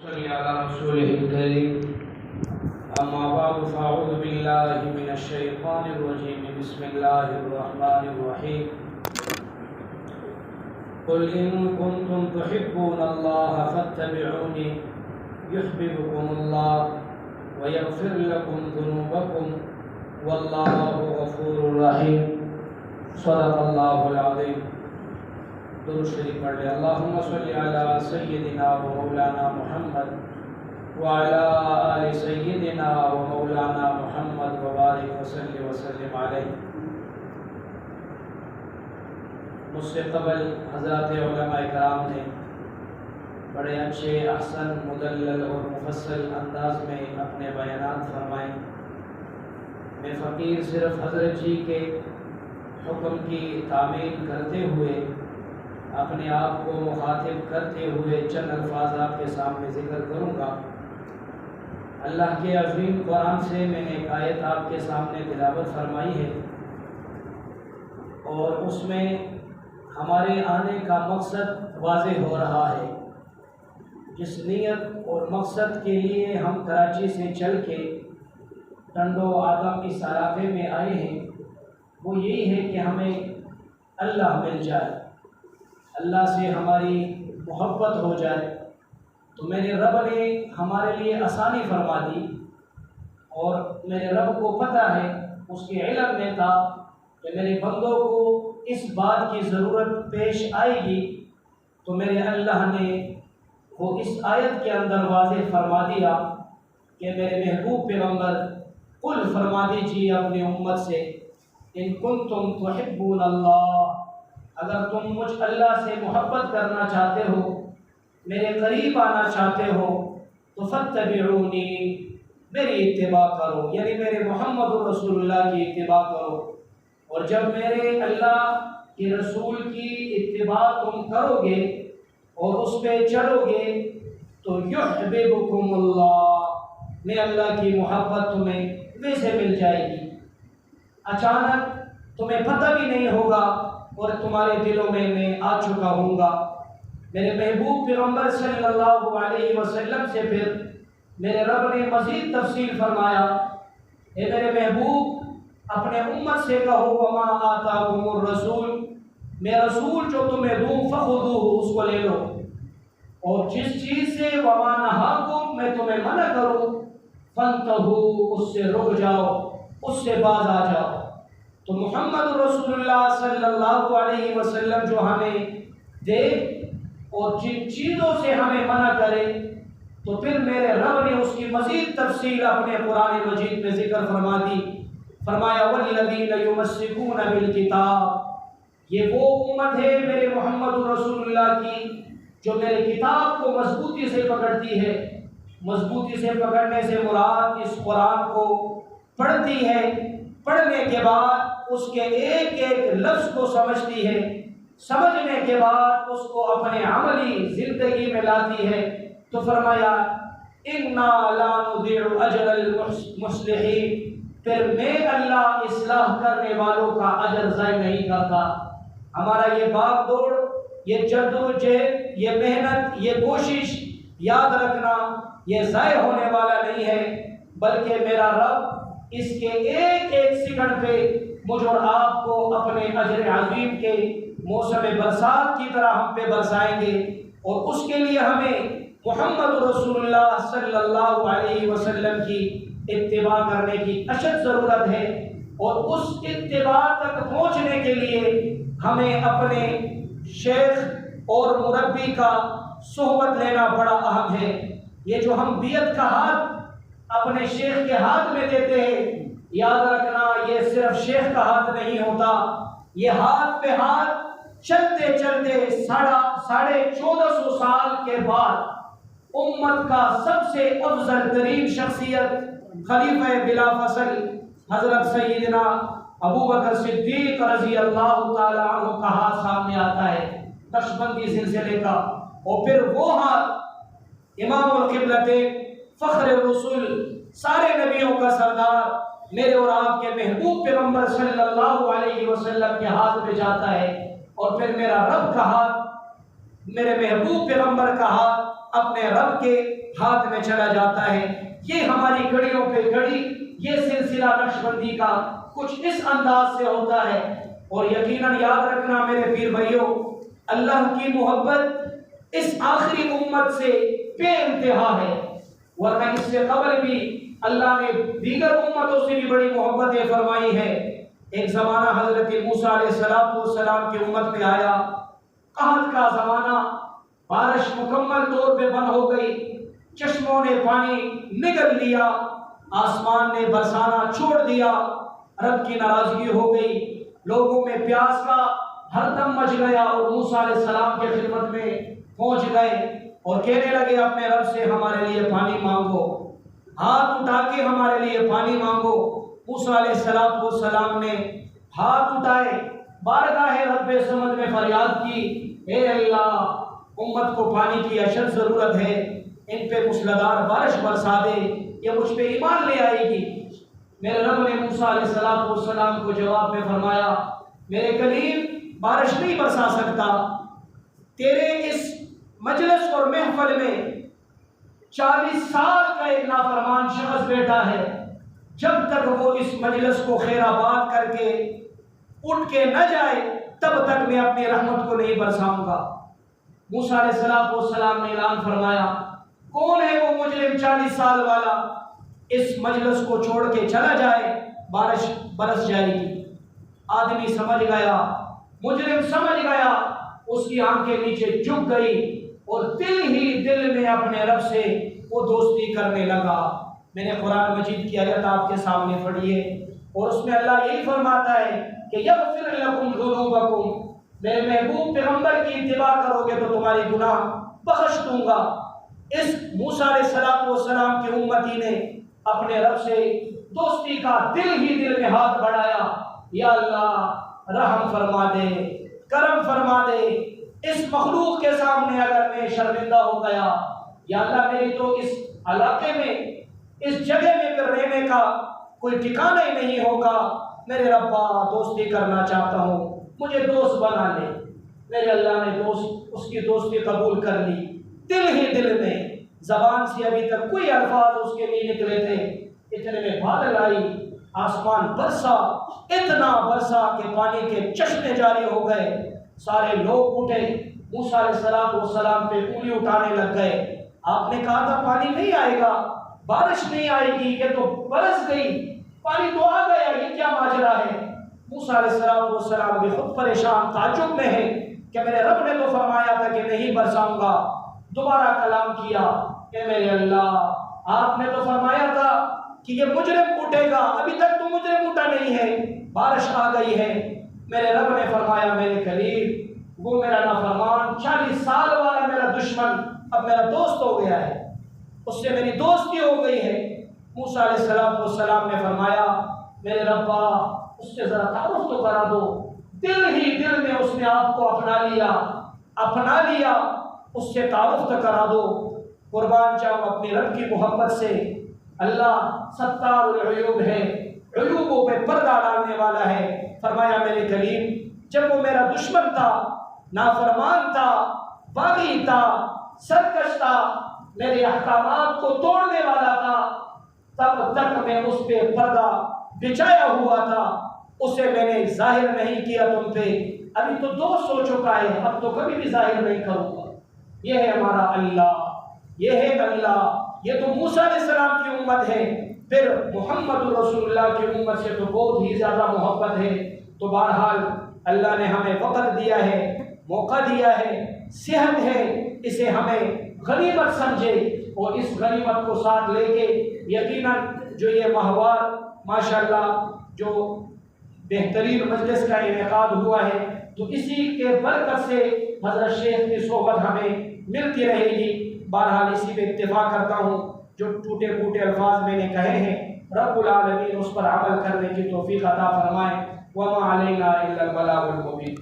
صلی علی رسول الکریم اما بعد فاعوذ باللہ من الشیطان الرجیم بسم اللہ الرحمن الرحیم قل ان کنتم تحبون اللہ فاتبعونی یحببکم اللہ ویغفر لکم ذنوبکم واللہ غفور رحیم صدق اللہ العظیم۔ درود شریف پڑھ لیں۔ اللہم صلی علی سیدنا و مولانا محمد وعلی آل سیدنا و مولانا محمد وبارک وسلم علیہ۔ مجھ سے قبل حضرات علماء کرام نے بڑے اچھے احسن مدلل اور مفصل انداز میں اپنے بیانات فرمائے۔ میں فقیر صرف حضرت جی کے حکم کی تعمیل کرتے ہوئے اپنے آپ کو مخاطب کرتے ہوئے چند الفاظ آپ کے سامنے ذکر کروں گا۔ اللہ کے عظیم قرآن سے میں نے ایک آیت آپ کے سامنے تلاوت فرمائی ہے اور اس میں ہمارے آنے کا مقصد واضح ہو رہا ہے۔ جس نیت اور مقصد کے لیے ہم کراچی سے چل کے ٹنڈو آدم اس علاقے میں آئے ہیں وہ یہی ہے کہ ہمیں اللہ مل جائے، اللہ سے ہماری محبت ہو جائے۔ تو میرے رب نے ہمارے لیے آسانی فرما دی اور میرے رب کو پتہ ہے، اس کے علم میں تھا کہ میرے بندوں کو اس بات کی ضرورت پیش آئے گی، تو میرے اللہ نے وہ اس آیت کے اندر واضح فرما دیا کہ میرے محبوب پیغمبر قل فرما دیجیے اپنی امت سے ان کنتم تحبون اللہ، اگر تم مجھ اللہ سے محبت کرنا چاہتے ہو، میرے قریب آنا چاہتے ہو تو فاتبعونی، میری اتباع کرو، یعنی میرے محمد رسول اللہ کی اتباع کرو۔ اور جب میرے اللہ کے رسول کی اتباع تم کرو گے اور اس پہ چلو گے تو یحببکم اللہ، میں اللہ کی محبت تمہیں ویسے مل جائے گی، اچانک تمہیں پتہ بھی نہیں ہوگا اور تمہارے دلوں میں آ چکا ہوں گا۔ میرے محبوب پیغمبر صلی اللہ علیہ وسلم سے پھر میرے رب نے مزید تفصیل فرمایا، اے میرے محبوب اپنے امت سے کہو وما آتاکم الرسول، میں رسول جو تمہیں دوں فخذوہ، اس کو لے لو، اور جس چیز سے وما نہاکم، میں تمہیں منع کروں فانتہوا، اس سے رک جاؤ، اس سے باز آ جاؤ۔ تو محمد رسول اللہ صلی اللہ علیہ وسلم جو ہمیں دے اور جن چیزوں سے ہمیں منع کرے، تو پھر میرے رب نے اس کی مزید تفصیل اپنے قرآن مجید میں ذکر فرما دی، فرمایا والذین یمسکون بالکتاب، یہ وہ امت ہے میرے محمد رسول اللہ کی جو میرے کتاب کو مضبوطی سے پکڑتی ہے۔ مضبوطی سے پکڑنے سے مراد اس قرآن کو پڑھتی ہے، پڑھنے کے بعد اس کے ایک ایک لفظ کو سمجھتی ہے، سمجھنے کے بعد اس کو اپنے عملی زندگی میں لاتی ہے۔ تو فرمایا انا لا نضيع اجر المصلحین، پھر میں اللہ اصلاح کرنے والوں کا اجر ضائع نہیں کرتا۔ ہمارا یہ بھاگ دوڑ، یہ جدوجہد، یہ محنت، یہ کوشش، یاد رکھنا یہ ضائع ہونے والا نہیں ہے، بلکہ میرا رب اس کے ایک ایک سیکنڈ پہ مجھ اور آپ کو اپنے اجر عظیم کے موسم برسات کی طرح ہم پہ برسائیں گے، اور اس کے لیے ہمیں محمد رسول اللہ صلی اللہ علیہ وسلم کی اتباع کرنے کی اشد ضرورت ہے، اور اس اتباع تک پہنچنے کے لیے ہمیں اپنے شیخ اور مربی کا صحبت لینا بڑا اہم ہے۔ یہ جو ہم بیعت کا ہاتھ اپنے شیخ کے ہاتھ میں دیتے ہیں، یاد رکھنا یہ صرف شیخ کا ہاتھ نہیں ہوتا، یہ ہاتھ پہ ہاتھ چلتے چلتے 1450 سال کے بعد امت کا سب سے افضل ترین شخصیت خلیفہ بلا فصل حضرت سیدنا ابو بکر صدیق رضی اللہ تعالی عنہ کا ہاتھ سامنے آتا ہے نقشبندی سلسلے کا، اور پھر وہ ہاتھ امام القبلتین فخر الرسول سارے نبیوں کا سردار میرے اور آپ کے محبوب پیغمبر صلی اللہ علیہ وسلم کے ہاتھ میں جاتا ہے، اور پھر میرا رب کا ہاتھ، میرے محبوب پیغمبر کا ہاتھ اپنے رب کے ہاتھ میں چلا جاتا ہے۔ یہ ہماری کڑیوں پہ کڑی، یہ سلسلہ نقشبندی کا کچھ اس انداز سے ہوتا ہے۔ اور یقیناً یاد رکھنا میرے پیر بھائیوں، اللہ کی محبت اس آخری امت سے بے انتہا ہے، ورنہ اس سے قبل بھی اللہ نے دیگر امتوں سے بھی بڑی محبتیں فرمائی ہے۔ ایک زمانہ حضرت موسیٰ علیہ السلام کی امت میں آیا، قحط کا زمانہ، بارش مکمل طور پہ بند ہو گئی، چشموں نے پانی نگل لیا، آسمان نے برسانا چھوڑ دیا، رب کی ناراضگی ہو گئی، لوگوں میں پیاس کا ہر دم مچ گیا، اور موسیٰ علیہ السلام کے خدمت میں پہنچ گئے اور کہنے لگے اپنے رب سے ہمارے لیے پانی مانگو، ہاتھ اٹھا کے ہمارے لیے پانی مانگو۔ موسیٰ علیہ السلام نے ہاتھ اٹھائے، بارگاہ رب سمد میں فریاد کی، اے اللہ، امت کو پانی کی اشد ضرورت ہے، ان پہ موسلادھار بارش برسا دے، یہ مجھ پہ ایمان لے آئے گی۔ میرے رب نے موسیٰ علیہ السلام کو جواب میں فرمایا، میرے کلیم، بارش نہیں برسا سکتا، تیرے اس مجلس اور محفل میں 40 سال کا ایک نافرمان شخص بیٹھا ہے، جب تک وہ اس مجلس کو خیر آباد کر کے اٹھ کے نہ جائے تب تک میں اپنی رحمت کو نہیں برساؤں گا۔ موسیٰ علیہ السلام نے اعلان فرمایا، کون ہے وہ مجرم 40 سال والا، اس مجلس کو چھوڑ کے چلا جائے، بارش برس جائے گی۔ آدمی سمجھ گیا، مجرم سمجھ گیا، اس کی آنکھیں نیچے جھک گئی اور دل ہی دل میں اپنے رب سے وہ دوستی کرنے لگا۔ میں نے قرآن مجید کی آیت آپ کے سامنے پڑھی ہے، اور اس میں اللہ یہی فرماتا ہے کہ یغفر لکم ذنوبکم، میرے محبوب پیغمبر کی اتباع کرو گے تو تمہاری گناہ بخش دوں گا۔ اس موسیٰ علیہ السلام کی امتی نے اپنے رب سے دوستی کا دل ہی دل میں ہاتھ بڑھایا، یا اللہ رحم فرما دے، کرم فرما دے، اس مخلوق کے سامنے اگر میں شرمندہ ہو گیا، یا اللہ میری تو اس علاقے میں، اس جگہ میں پھر رہنے کا کوئی ٹھکانہ ہی نہیں ہوگا، میرے ربا دوستی کرنا چاہتا ہوں، مجھے دوست بنا لے۔ میرے اللہ نے اس کی دوستی قبول کر لی، دل ہی دل میں، زبان سے ابھی تک کوئی الفاظ اس کے نہیں نکلے تھے، اتنے میں بادل آئی، آسمان برسا، اتنا برسا کہ پانی کے چشمے جاری ہو گئے، سارے لوگ اٹھے، موسیٰ علیہ السلام پہ انگلی اٹھانے لگ گئے۔ آپ نے کہا تھا پانی نہیں آئے گا، بارش نہیں آئے گی، یہ تو برس گئی، پانی تو آ گیا، یہ کیا ماجرا ہے؟ موسیٰ علیہ السلام بھی خود پریشان تعجب میں ہے کہ میرے رب نے تو فرمایا تھا کہ نہیں برساؤں گا۔ دوبارہ کلام کیا کہ میرے اللہ، آپ نے تو فرمایا تھا کہ یہ مجرم اٹھے گا، ابھی تک تو مجرم اٹھا نہیں ہے، بارش آ گئی ہے۔ میرے رب نے فرمایا، میرے قریب، وہ میرا نافرمان 40 سال والا میرا دشمن اب میرا دوست ہو گیا ہے، اس سے میری دوستی ہو گئی ہے۔ موسیٰ علیہ السلام نے فرمایا، میرے ربا اس سے ذرا تعارف تو کرا دو۔ دل ہی دل میں اس نے آپ کو اپنا لیا، اس سے تعارف تو کرا دو۔ قربان جاؤں اپنی رب کی محبت سے، اللہ ستار العیوب ہے، عیوبوں پہ پردہ ڈالنے والا ہے۔ فرمایا میرے کریم، جب وہ میرا دشمن تھا، نافرمان تھا، باغی تھا، سرکش تھا، میرے احکامات کو توڑنے والا تھا، تب تک میں اس پہ پردہ بچھایا ہوا تھا، اسے میں نے ظاہر نہیں کیا تم پہ۔ ابھی تو دوست ہو چکا ہے، اب تو کبھی بھی ظاہر نہیں کروں گا۔ یہ ہے ہمارا اللہ، یہ ہے اللہ۔ یہ تو موسیٰ علیہ السلام کی امت ہے، پھر محمد رسول اللہ کی امت سے تو بہت ہی زیادہ محبت ہے۔ تو بہرحال اللہ نے ہمیں وقت دیا ہے، موقع دیا ہے، صحت ہے، اسے ہمیں غنیمت سمجھے اور اس غنیمت کو ساتھ لے کے یقیناً جو یہ ماہوار ماشاءاللہ جو بہترین مجلس کا انعقاد ہوا ہے، تو اسی کے برکت سے حضرت شیخ کی صحبت ہمیں ملتی رہے گی۔ بہرحال اسی پہ اتفاق کرتا ہوں، جو ٹوٹے پھوٹے الفاظ میں نے کہے ہیں، رب العالمین اس پر عمل کرنے کی توفیق عطا فرمائے۔ وما علینا الا البلاغ المبین۔